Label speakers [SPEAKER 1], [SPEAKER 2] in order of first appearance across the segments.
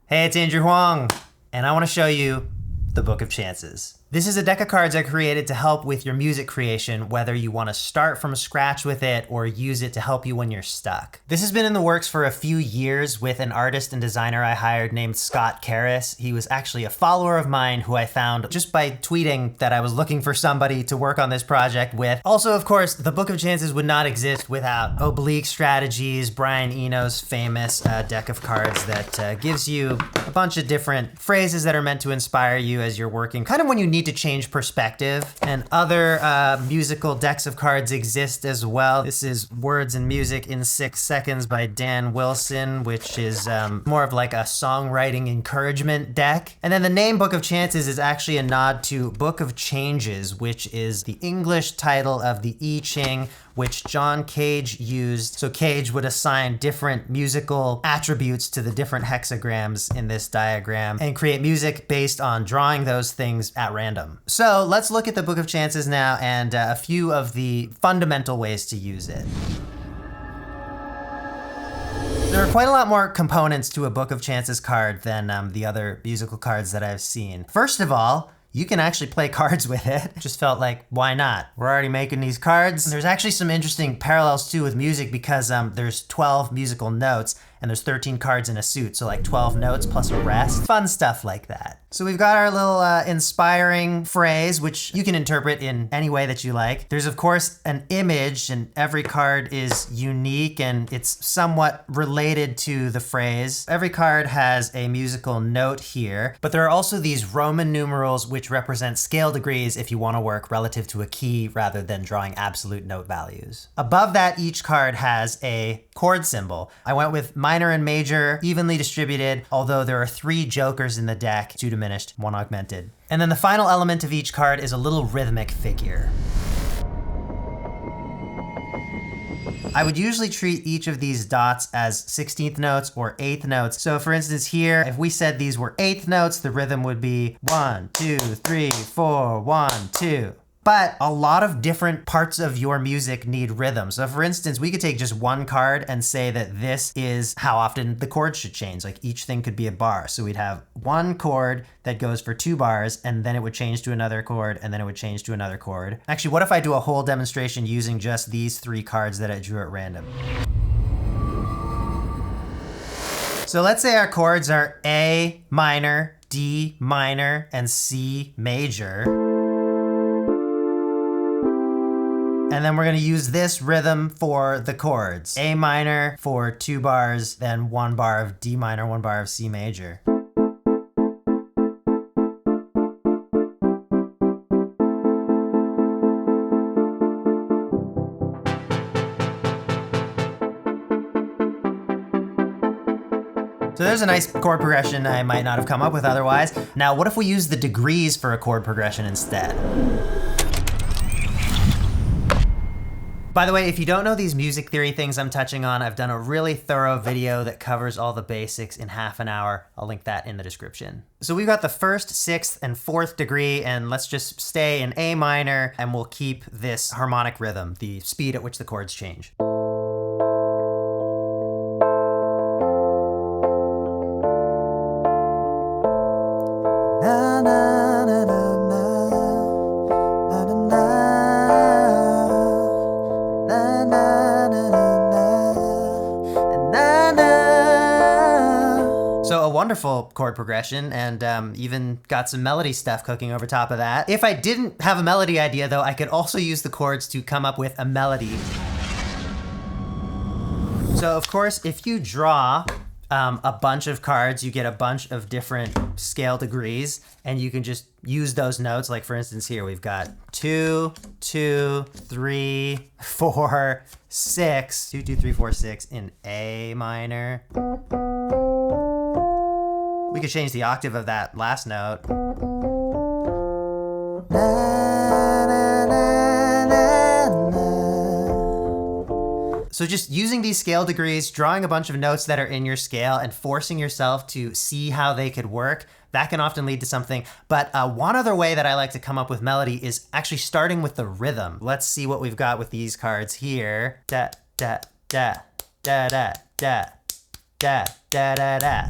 [SPEAKER 1] Hey, it's Andrew Huang, and I want to show you the Book of Chances. This is a deck of cards I created to help with your music creation, whether you want to start from scratch with it or use it to help you when you're stuck. This has been in the works for a few years with an artist and designer I hired named Scott Karras. He was actually a follower of mine who I found just by tweeting that I was looking for somebody to work on this project with. Also, of course, the Book of Chances would not exist without Oblique Strategies, Brian Eno's famous deck of cards that gives you a bunch of different phrases that are meant to inspire you as you're working, kind of when you need to change perspective. And other musical decks of cards exist as well. This is Words and Music in 6 Seconds by Dan Wilson, which is more of like a songwriting encouragement deck. And then the name Book of Chances is actually a nod to Book of Changes, which is the English title of the I Ching, which John Cage used. So Cage would assign different musical attributes to the different hexagrams in this diagram and create music based on drawing those things at random. So let's look at the Book of Chances now and a few of the fundamental ways to use it. There are quite a lot more components to a Book of Chances card than the other musical cards that I've seen. First of all, you can actually play cards with it. Just felt like, why not? We're already making these cards. There's actually some interesting parallels too with music because there's 12 musical notes and there's 13 cards in a suit. So like 12 notes plus a rest. Fun stuff like that. So we've got our little inspiring phrase, which you can interpret in any way that you like. There's of course an image, and every card is unique and it's somewhat related to the phrase. Every card has a musical note here, but there are also these Roman numerals which represent scale degrees if you want to work relative to a key rather than drawing absolute note values. Above that, each card has a chord symbol. I went with minor and major, evenly distributed, although there are 3 jokers in the deck, 2 diminished, 1 augmented. And then the final element of each card is a little rhythmic figure. I would usually treat each of these dots as 16th notes or 8th notes. So for instance here, if we said these were 8th notes, the rhythm would be 1, 2, 3, 4, 1, 2. But a lot of different parts of your music need rhythm. So for instance, we could take just one card and say that this is how often the chords should change. Like each thing could be a bar. So we'd have one chord that goes for 2 bars, and then it would change to another chord, and then it would change to another chord. Actually, what if I do a whole demonstration using just these 3 cards that I drew at random? So let's say our chords are A minor, D minor, and C major. And then we're gonna use this rhythm for the chords. A minor for 2 bars, then 1 bar of D minor, 1 bar of C major. So there's a nice chord progression I might not have come up with otherwise. Now, what if we use the degrees for a chord progression instead? By the way, if you don't know these music theory things I'm touching on, I've done a really thorough video that covers all the basics in half an hour. I'll link that in the description. So we've got the 1st, 6th, and 4th degree, and let's just stay in A minor, and we'll keep this harmonic rhythm, the speed at which the chords change. So a wonderful chord progression, and even got some melody stuff cooking over top of that. If I didn't have a melody idea though, I could also use the chords to come up with a melody. So of course, if you draw a bunch of cards, you get a bunch of different scale degrees, and you can just use those notes. Like for instance here, we've got 2, 2, 3, 4, 6, 2, 2, 3, 4, 6 in A minor. We could change the octave of that last note. So just using these scale degrees, drawing a bunch of notes that are in your scale and forcing yourself to see how they could work, that can often lead to something. But one other way that I like to come up with melody is actually starting with the rhythm. Let's see what we've got with these cards here. Da, da, da, da, da, da. da, da, da, da.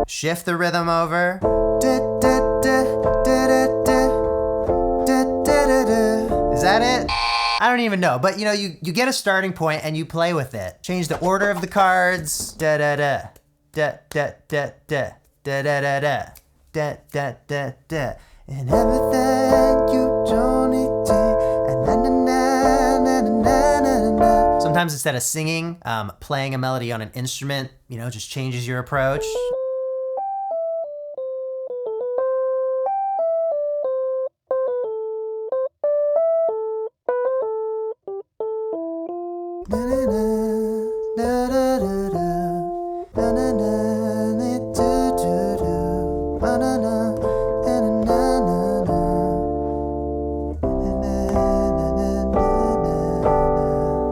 [SPEAKER 1] Shift the rhythm over. Is that it? I don't even know, but you know, you get a starting point and you play with it. Change the order of the cards. Da da da da da da da da da da da da da da da. And everything you don't need to. Sometimes instead of singing, playing a melody on an instrument, you know, just changes your approach.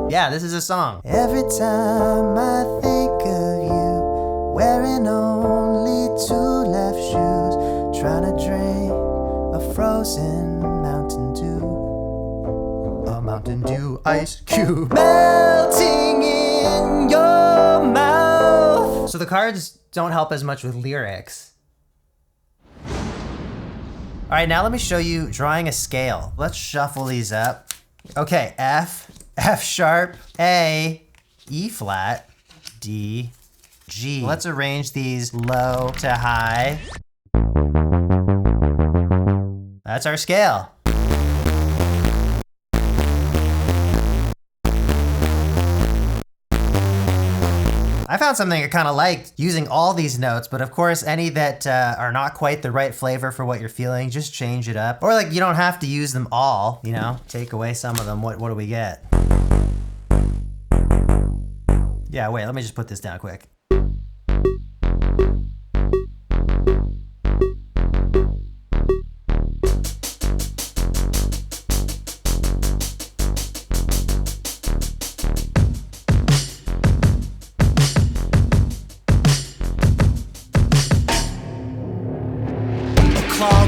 [SPEAKER 1] Yeah, this is a song. Every time I think of you, wearing only 2 left shoes, trying to drink a frozen Mountain Dew. A Mountain Dew ice cube melting in your mouth. So the cards don't help as much with lyrics. All right, now let me show you drawing a scale. Let's shuffle these up. Okay, F, F sharp, A, E flat, D, G. Let's arrange these low to high. That's our scale. I found something I kind of liked using all these notes, but of course, any that are not quite the right flavor for what you're feeling, just change it up. Or like, you don't have to use them all, you know, take away some of them. What do we get? Yeah, wait, let me just put this down quick.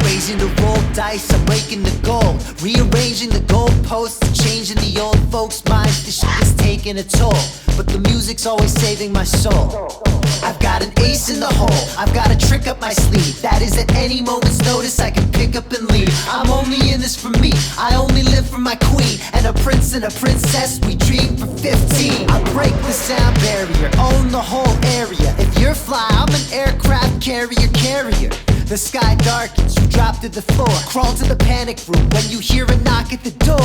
[SPEAKER 2] Raising the roll dice, I'm raking the gold, rearranging the goalposts, changing the old folks' minds. This shit is taking a toll, but the music's always saving my soul. I've got an ace in the hole, I've got a trick up my sleeve. That is at any moment's notice I can pick up and leave. I'm only in this for me, I only live for my queen. And a prince and a princess, we dream for 15. I break the sound barrier, own the whole area. If you're fly, I'm an aircraft carrier. The sky darkens, you drop to the floor, crawl to the panic room when you hear a knock at the door.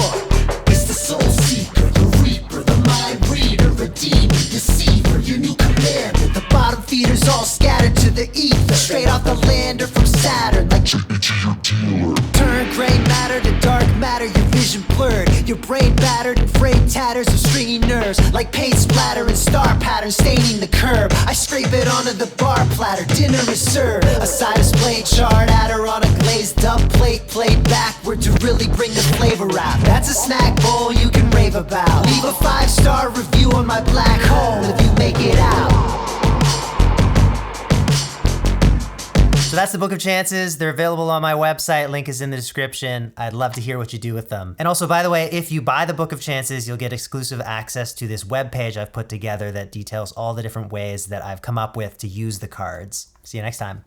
[SPEAKER 2] It's the soul seeker, the reaper, the mind reader, redeemer, deceiver, your new commander. The bottom feeders all scattered to the ether, straight off the lander from Saturn, like take me to your dealer. Turn gray matter to dark matter, your vision blurred, your brain battered and frayed tatters of stringy nerves, like paint splatter and star patterns staining the curb. I scrape it onto the bar platter, dinner is served. A side is played chard adder on a glazed up plate, played backward to really bring the flavor out. That's a snack bowl you can rave about. Leave a 5-star review on my black hole if you make it out.
[SPEAKER 1] So that's the Book of Chances. They're available on my website. Link is in the description. I'd love to hear what you do with them. And also, by the way, if you buy the Book of Chances, you'll get exclusive access to this webpage I've put together that details all the different ways that I've come up with to use the cards. See you next time.